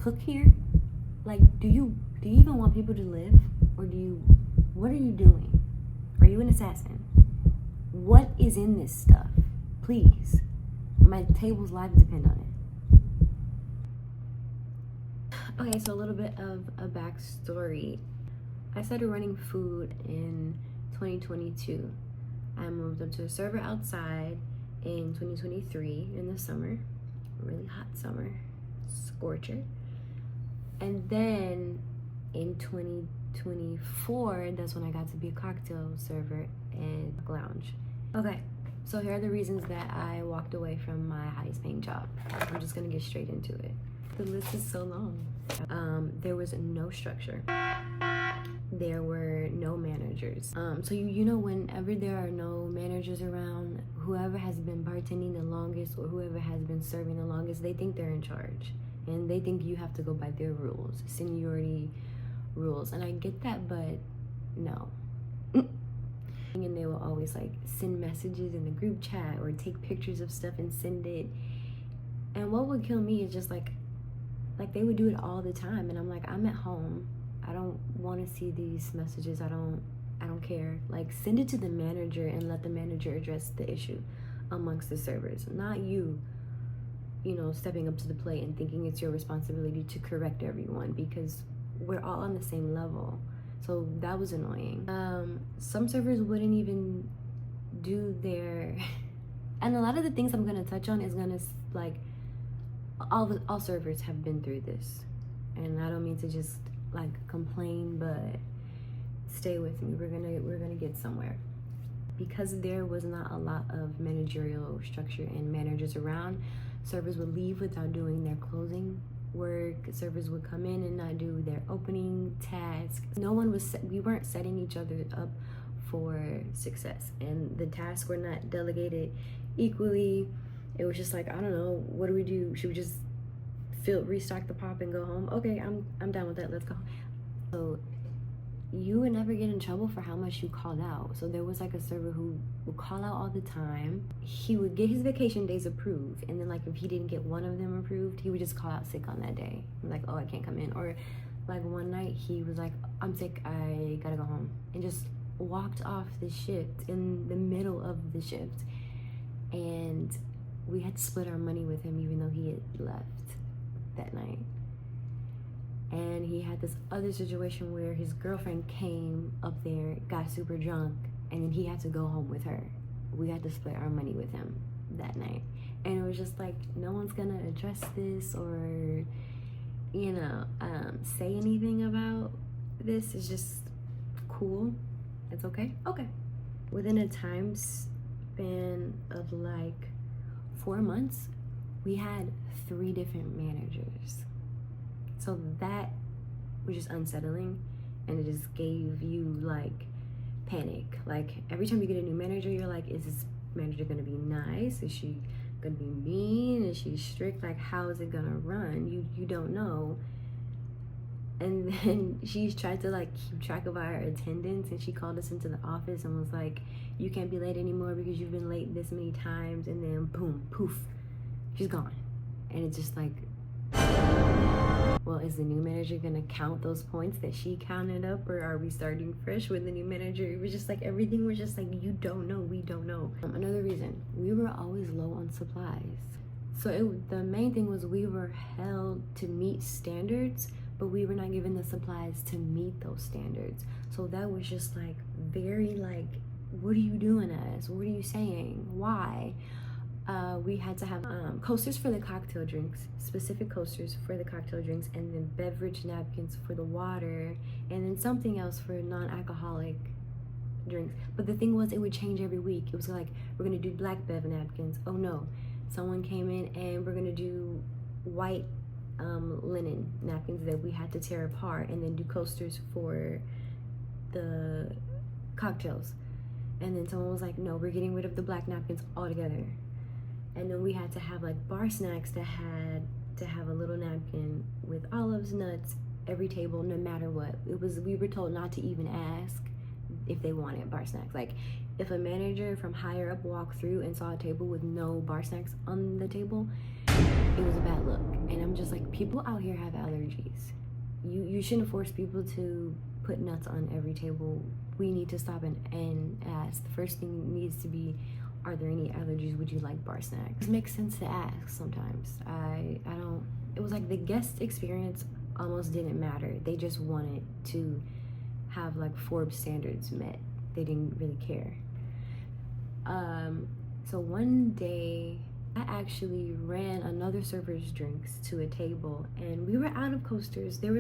cook here? Like, do you even want people to live? Or what are you doing? Are you an assassin? What is in this stuff? Please. My table's lives depend on it. Okay, so a little bit of a backstory. I started running food in 2022. I moved up to a server outside in 2023 in the summer. Really hot summer. Scorcher. And then in 2024, that's when I got to be a cocktail server and lounge. Okay, so here are the reasons that I walked away from my highest paying job. I'm just gonna get straight into it. The list is so long. There was no structure. There were no managers. So you know, whenever there are no managers around, whoever has been bartending the longest or whoever has been serving the longest, they think they're in charge. And they think you have to go by their rules, seniority rules. And I get that, but no. And they will always like send messages in the group chat or take pictures of stuff and send it. And what would kill me is just like they would do it all the time. And I'm like, I'm at home. I don't want to see these messages. I don't care. Like, send it to the manager and let the manager address the issue amongst the servers, not you know, stepping up to the plate and thinking it's your responsibility to correct everyone, because we're all on the same level. So that was annoying. Some servers wouldn't even do their and a lot of the things I'm gonna touch on is gonna, like, all servers have been through this, and I don't mean to just like complain, but stay with me. We're gonna get somewhere. Because there was not a lot of managerial structure and managers around, servers would leave without doing their closing work. Servers would come in and not do their opening tasks. We weren't setting each other up for success, and the tasks were not delegated equally. It was just like, I don't know, what do we do? Should we just restock the pop and go home? Okay, I'm down with that, let's go. So you would never get in trouble for how much you called out. So there was like a server who would call out all the time. He would get his vacation days approved, and then like if he didn't get one of them approved, he would just call out sick on that day. Like, oh, I can't come in. Or like one night he was like, I'm sick, I gotta go home, and just walked off the shift in the middle of the shift. And we had to split our money with him even though he had left that night. And he had this other situation where his girlfriend came up there, got super drunk, and then he had to go home with her. We had to split our money with him that night. And it was just like, no one's gonna address this or, you know, say anything about this. It's just cool. It's okay. Okay. Within a time span of like 4 months, we had 3 different managers. So that was just unsettling, and it just gave you like panic. Like every time you get a new manager, you're like, is this manager gonna be nice? Is she gonna be mean? Is she strict? Like, how is it gonna run? You don't know. And then she tried to like keep track of our attendance, and she called us into the office and was like, you can't be late anymore because you've been late this many times. And then boom, poof, she's gone. And it's just like, well, is the new manager gonna count those points that she counted up, or are we starting fresh with the new manager? It was just like, everything was just like, you don't know, we don't know. Another reason, we were always low on supplies. So the main thing was we were held to meet standards, but we were not given the supplies to meet those standards. So that was just like very like, what are you doing to us? What are you saying? Why? We had to have coasters for the cocktail drinks, specific coasters for the cocktail drinks, and then beverage napkins for the water, and then something else for non-alcoholic drinks. But the thing was, it would change every week. It was like, we're gonna do black bev napkins. Oh no, someone came in and we're gonna do white linen napkins that we had to tear apart, and then do coasters for the cocktails. And then someone was like, no, we're getting rid of the black napkins altogether. And then we had to have like bar snacks that had to have a little napkin with olives, nuts, every table, no matter what. We were told not to even ask if they wanted bar snacks. Like, if a manager from higher up walked through and saw a table with no bar snacks on the table, it was a bad look. And I'm just like, People out here have allergies. You shouldn't force people to put nuts on every table. We need to stop and ask. The first thing needs to be, are there any allergies? Would you like bar snacks? It makes sense to ask sometimes. I don't, it was like the guest experience almost didn't matter. They just wanted to have like Forbes standards met. They didn't really care. So one day I actually ran another server's drinks to a table and we were out of coasters. Did we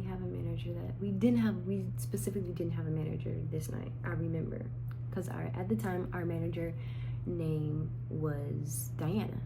have a manager that we specifically didn't have a manager this night, I remember, because at the time our manager name was Diana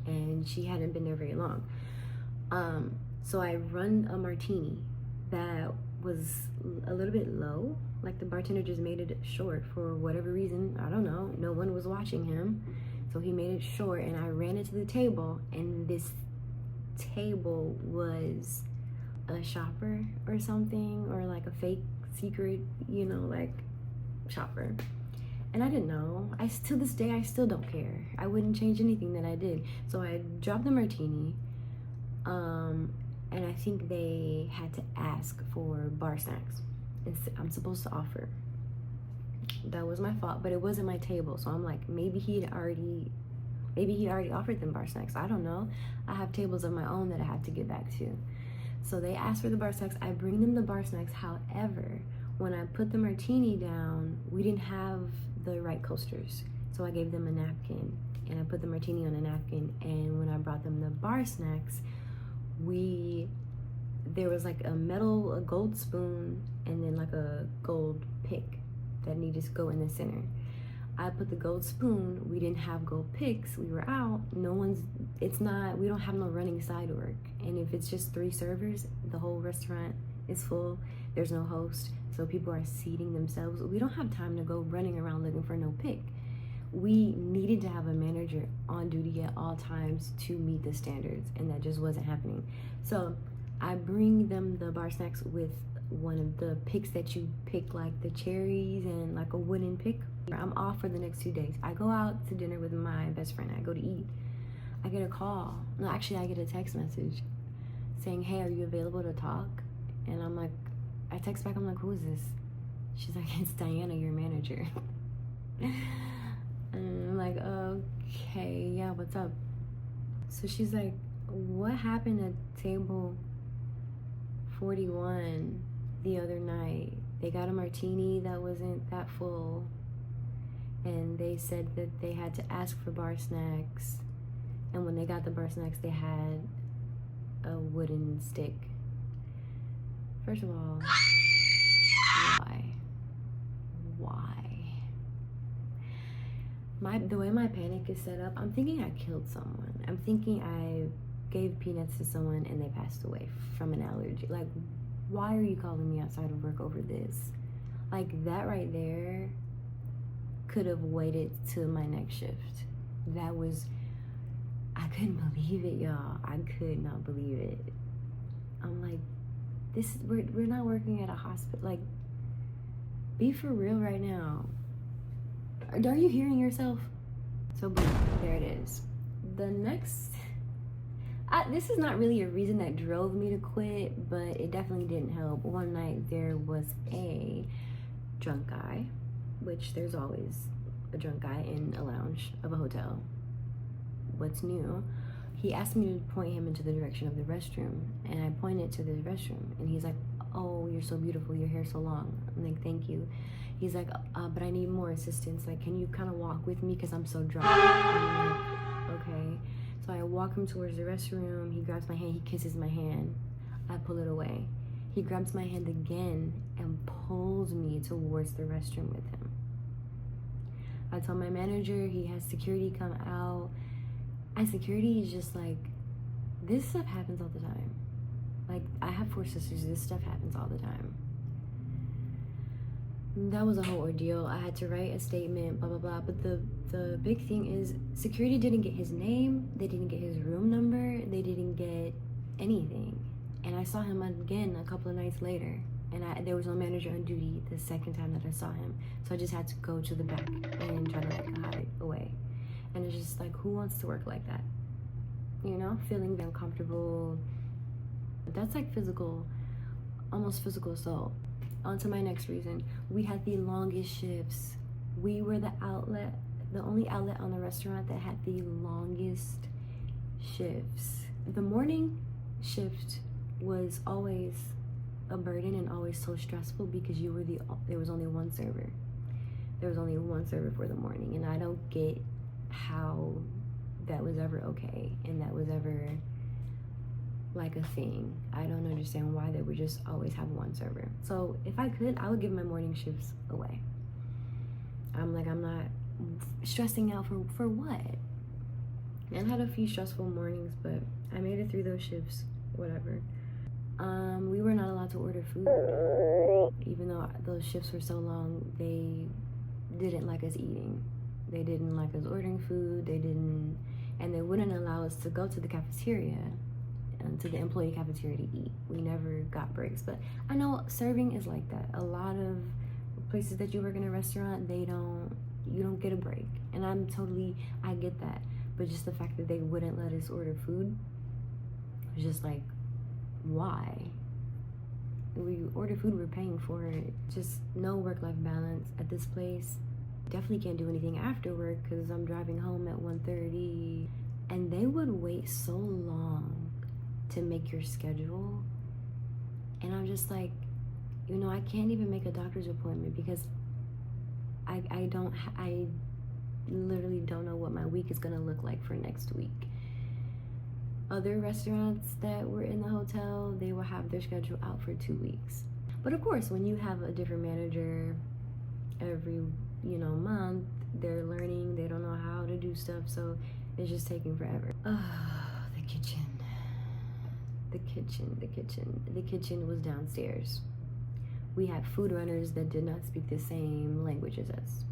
and she hadn't been there very long. So I run a martini that was a little bit low, like the bartender just made it short for whatever reason, I don't know, no one was watching him, so he made it short and I ran it to the table, and this table was a shopper or something, or like a fake secret, you know, like shopper. And I didn't know. To this day I still don't care. I wouldn't change anything that I did. So I dropped the martini, and I think they had to ask for bar snacks. I'm supposed to offer. That was my fault, but it wasn't my table, so I'm like, maybe he already offered them bar snacks. I don't know. I have tables of my own that I have to get back to. So they asked for the bar snacks. I bring them the bar snacks. However, when I put the martini down, we didn't have the right coasters. So I gave them a napkin and I put the martini on a napkin. And when I brought them the bar snacks, there was like a gold spoon and then like a gold pick that needed to go in the center. I put the gold spoon. We didn't have gold picks. We were out. We don't have no running side work. And if it's just 3 servers, the whole restaurant is full. There's no host. So people are seating themselves. We don't have time to go running around looking for no pick. We needed to have a manager on duty at all times to meet the standards, and that just wasn't happening. So I bring them the bar snacks with one of the picks that you pick, like the cherries and like a wooden pick. I'm off for the next 2 days. I go out to dinner with my best friend. I go to eat. I get a call. No, actually, I get a text message saying, hey, are you available to talk? And I'm like, I text back, I'm like, who is this? She's like, it's Diana, your manager. And I'm like, okay, yeah, what's up? So she's like, what happened at table 41 the other night? They got a martini that wasn't that full, and they said that they had to ask for bar snacks, and when they got the bar snacks, they had a wooden stick. First of all, why? The way my panic is set up, I'm thinking I killed someone. I'm thinking I gave peanuts to someone and they passed away from an allergy. Like, why are you calling me outside of work over this? Like, that right there could have waited till my next shift. I couldn't believe it, y'all. I could not believe it. I'm like, we're not working at a hospital. Like, be for real right now. Are you hearing yourself? So boom, there it is. The next, this is not really a reason that drove me to quit, but it definitely didn't help. One night there was a drunk guy, which there's always a drunk guy in a lounge of a hotel. What's new? He asked me to point him into the direction of the restroom, and I pointed to the restroom, and he's like, oh, you're so beautiful, your hair's so long. I'm like, thank you. He's like, but I need more assistance. Like, can you kind of walk with me because I'm so drunk? I'm like, okay. So I walk him towards the restroom. He grabs my hand. He kisses my hand. I pull it away. He grabs my hand again and pulls me towards the restroom with him. I tell my manager, he has security come out. And security is just like, this stuff happens all the time. Like, I have 4 sisters. This stuff happens all the time. That was a whole ordeal. I had to write a statement, blah, blah, blah. But the big thing is security didn't get his name. They didn't get his room number. They didn't get anything. And I saw him again a couple of nights later. And there was no manager on duty the second time that I saw him. So I just had to go to the back and try to like hide away. And it's just like, who wants to work like that? You know, feeling uncomfortable. That's like physical, almost physical assault. On to my next reason. We had the longest shifts. We were the only outlet on the restaurant that had the longest shifts. The morning shift was always a burden and always so stressful because there was only one server. There was only one server for the morning, and I don't get how that was ever okay and that was ever like a thing. I don't understand why they would just always have one server. So if I could, I would give my morning shifts away. I'm not stressing out for what? And I had a few stressful mornings, but I made it through those shifts, whatever. We were not allowed to order food. Even though those shifts were so long, they didn't like us eating. They didn't like us ordering food. And they wouldn't allow us to go to the cafeteria and to the employee cafeteria to eat. We never got breaks. But I know serving is like that. A lot of places that you work in a restaurant, you don't get a break. And I get that. But just the fact that they wouldn't let us order food was just like, why? We order food, we're paying for it. Just no work-life balance at this place. Definitely can't do anything after work because I'm driving home at 1:30. And they would wait so long to make your schedule. And I'm just like, I can't even make a doctor's appointment because I literally don't know what my week is gonna look like for next week. Other restaurants that were in the hotel, they will have their schedule out for 2 weeks. But of course, when you have a different manager every, month, they're learning, they don't know how to do stuff, so it's just taking forever. The kitchen was downstairs. We had food runners that did not speak the same language as us.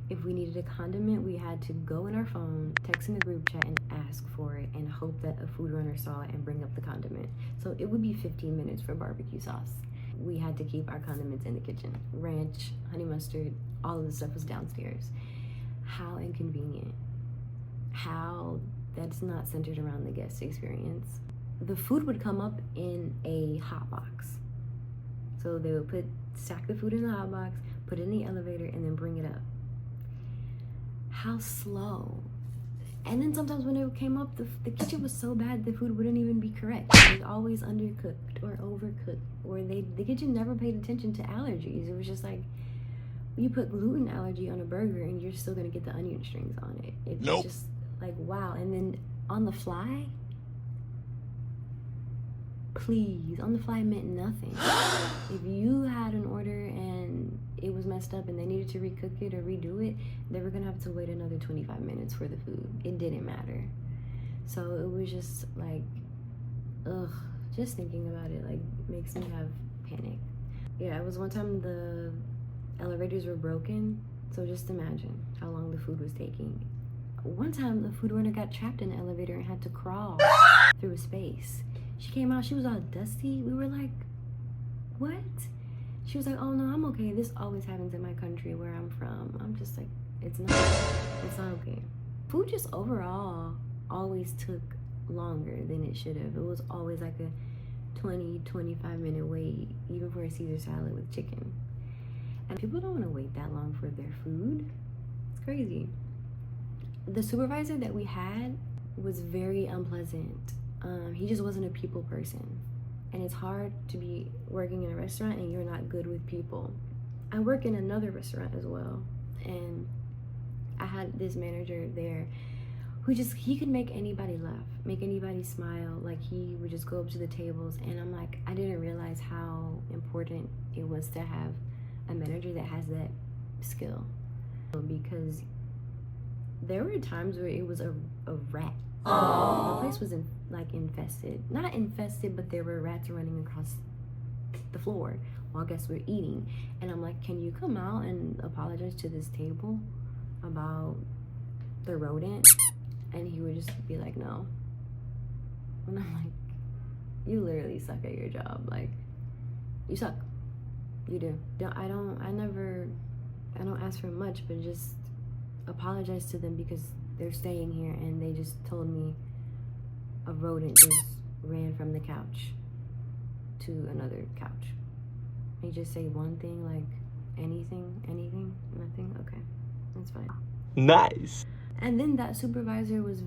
If we needed a condiment, we had to go in our phone, text in the group chat, and ask for it and hope that a food runner saw it and bring up the condiment. So it would be 15 minutes for barbecue sauce. We had to keep our condiments in the kitchen. Ranch, honey mustard, all of the stuff was downstairs. How inconvenient. How that's not centered around the guest experience. The food would come up in a hot box. So they would stack the food in the hot box, put it in the elevator, and then bring it up. How slow. And then sometimes when it came up, the kitchen was so bad the food wouldn't even be correct. It was always undercooked or overcooked, or the kitchen never paid attention to allergies. It was just like, you put gluten allergy on a burger and you're still gonna get the onion strings on it. It's just like, wow. And then on the fly, please, on the fly meant nothing. If you had an order and it was messed up and they needed to recook it or redo it, they were gonna have to wait another 25 minutes for the food. It didn't matter. So it was just like, just thinking about it like makes me have panic. Yeah, it was one time the elevators were broken, so just imagine how long the food was taking. One time the food runner got trapped in the elevator and had to crawl through a space. She came out, she was all dusty. We were like, what? She was like, oh no, I'm okay. This always happens in my country where I'm from. I'm just like, it's not okay. Food just overall always took longer than it should have. It was always like a 20-25 minute wait, even for a Caesar salad with chicken. And people don't want to wait that long for their food. It's crazy. The supervisor that we had was very unpleasant. He just wasn't a people person. And it's hard to be working in a restaurant and you're not good with people. I work in another restaurant as well. And I had this manager there who he could make anybody laugh, make anybody smile. Like he would just go up to the tables and I'm like, I didn't realize how important it was to have a manager that has that skill. Because there were times where it was a rat. The place was infested. Not infested, but there were rats running across the floor while guests were eating. And I'm like, can you come out and apologize to this table about the rodent? And he would just be like, no. And I'm like, you literally suck at your job. Like, you suck. You do. I don't ask for much, but just apologize to them because they're staying here and they just told me a rodent just ran from the couch to another couch. You just say one thing, like anything, nothing. Okay, that's fine. Nice. And then that supervisor was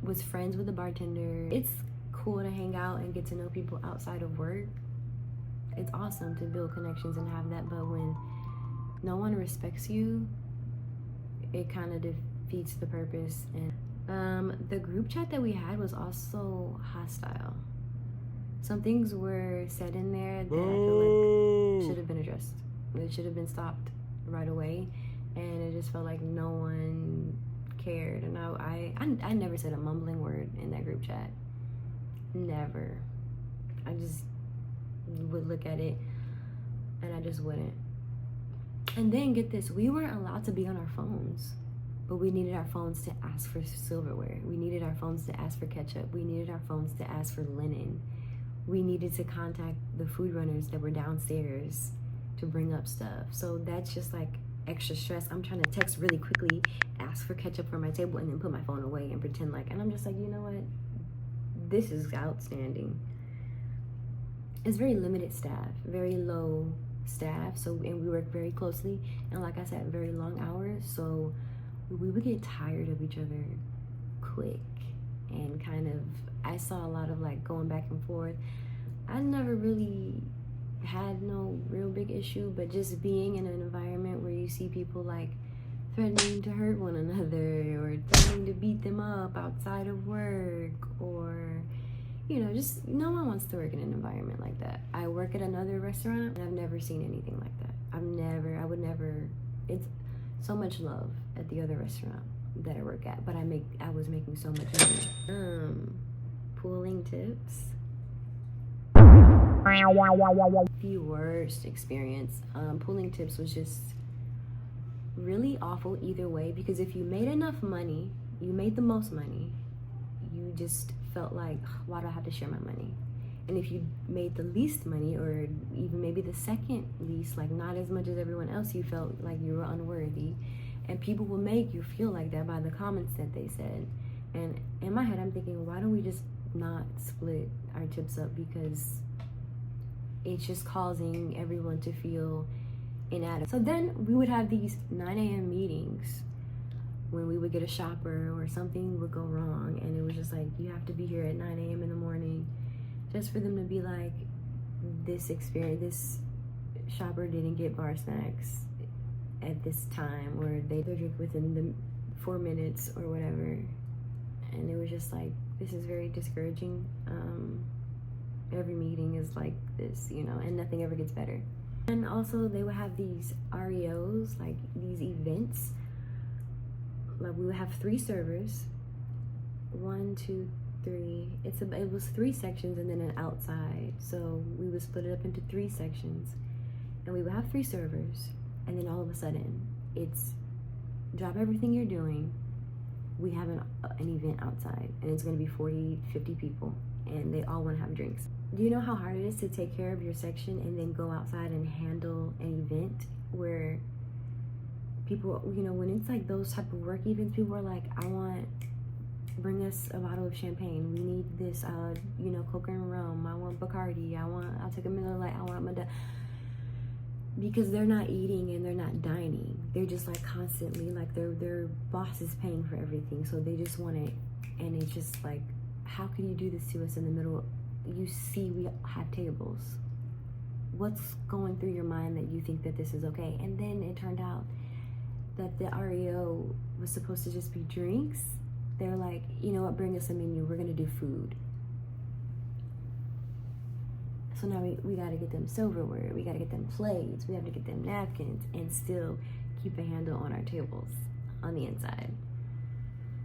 was friends with the bartender. It's cool to hang out and get to know people outside of work. It's awesome to build connections and have that, but when no one respects you, it kind of defeats the purpose. And the group chat that we had was also hostile. Some things were said in there that I feel like should have been addressed. It should have been stopped right away, and it just felt like no one cared. And I never said a mumbling word in that group chat. Never. I just would look at it and I just wouldn't. And then get this, we weren't allowed to be on our phones, but we needed our phones to ask for silverware. We needed our phones to ask for ketchup. We needed our phones to ask for linen. We needed to contact the food runners that were downstairs to bring up stuff. So that's just like extra stress. I'm trying to text really quickly, ask for ketchup for my table, and then put my phone away and pretend like, and I'm just like, you know what? This is outstanding. It's very limited staff, very low staff. So, and we work very closely. And like I said, very long hours. So we would get tired of each other quick and kind of, I saw a lot of like going back and forth. I never really had no real big issue, but just being in an environment where you see people like threatening to hurt one another or threatening to beat them up outside of work, or you know, just no one wants to work in an environment like that. I work at another restaurant and I've never seen anything like that. I would never, it's so much love at the other restaurant that I work at, but I was making so much money. Pooling tips. The worst experience. Pooling tips was just really awful either way, because if you made enough money, you made the most money, you just felt like, why do I have to share my money? And if you made the least money, or even maybe the second least, like not as much as everyone else, you felt like you were unworthy. And people will make you feel like that by the comments that they said. And in my head, I'm thinking, why don't we just not split our tips up? Because it's just causing everyone to feel inadequate. So then we would have these 9 a.m. meetings when we would get a shopper or something would go wrong, and it was just like, you have to be here at 9 a.m. in the morning, just for them to be like, this shopper didn't get bar snacks at this time, or they drink within the 4 minutes or whatever. And it was just like, this is very discouraging. Every meeting is like this, you know, and nothing ever gets better. And also they would have these REOs, like these events. Like we would have 3 servers, 1, 2, 3. It was 3 sections and then an outside. So we would split it up into 3 sections, and we would have 3 servers. And then all of a sudden, it's drop everything you're doing. We have an event outside, and it's going to be 40, 50 people, and they all want to have drinks. Do you know how hard it is to take care of your section and then go outside and handle an event where people, you know, when it's like those type of work events, people are like, bring us a bottle of champagne. We need this, you know, Coke and rum. I want Bacardi. I'll take a Miller Lite. I want because they're not eating and they're not dining. They're just like constantly, like their boss is paying for everything, so they just want it. And it's just like, how can you do this to us in the middle? You see, we have tables. What's going through your mind that you think that this is okay? And then it turned out that the REO was supposed to just be drinks. They're like, you know what, bring us a menu. We're gonna do food. So now we gotta get them silverware, we gotta get them plates, we have to get them napkins, and still keep a handle on our tables on the inside.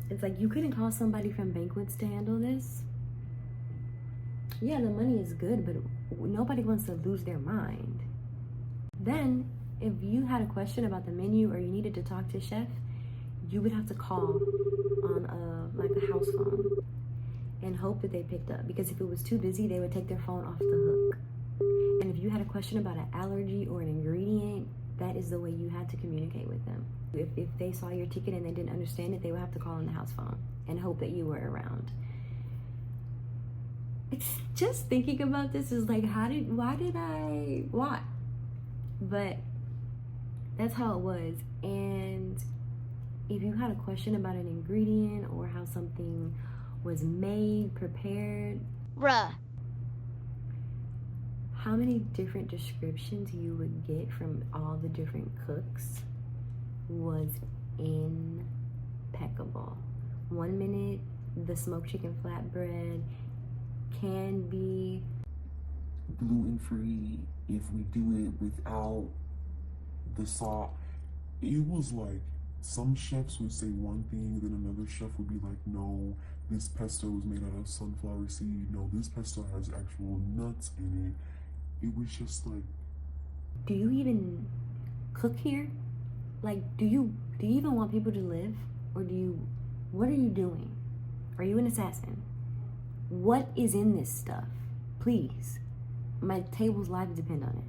It's like, you couldn't call somebody from banquets to handle this. Yeah, the money is good, but nobody wants to lose their mind. Then, if you had a question about the menu or you needed to talk to a chef, you would have to call on a house phone and hope that they picked up, because if it was too busy, they would take their phone off the hook. And if you had a question about an allergy or an ingredient, that is the way you had to communicate with them. If they saw your ticket and they didn't understand it, they would have to call on the house phone and hope that you were around. It's just thinking about this is like, why? But that's how it was. And if you had a question about an ingredient or how something was made, prepared, Bruh. how many different descriptions you would get from all the different cooks was impeccable. 1 minute, the smoked chicken flatbread can be gluten-free if we do it without the salt. It was like some chefs would say one thing, then another chef would be like, no, this pesto is made out of sunflower seed. No, this pesto has actual nuts in it. It was just like, do you even cook here? Like, do you even want people to live? Or what are you doing? Are you an assassin? What is in this stuff? Please. My table's lives depend on it.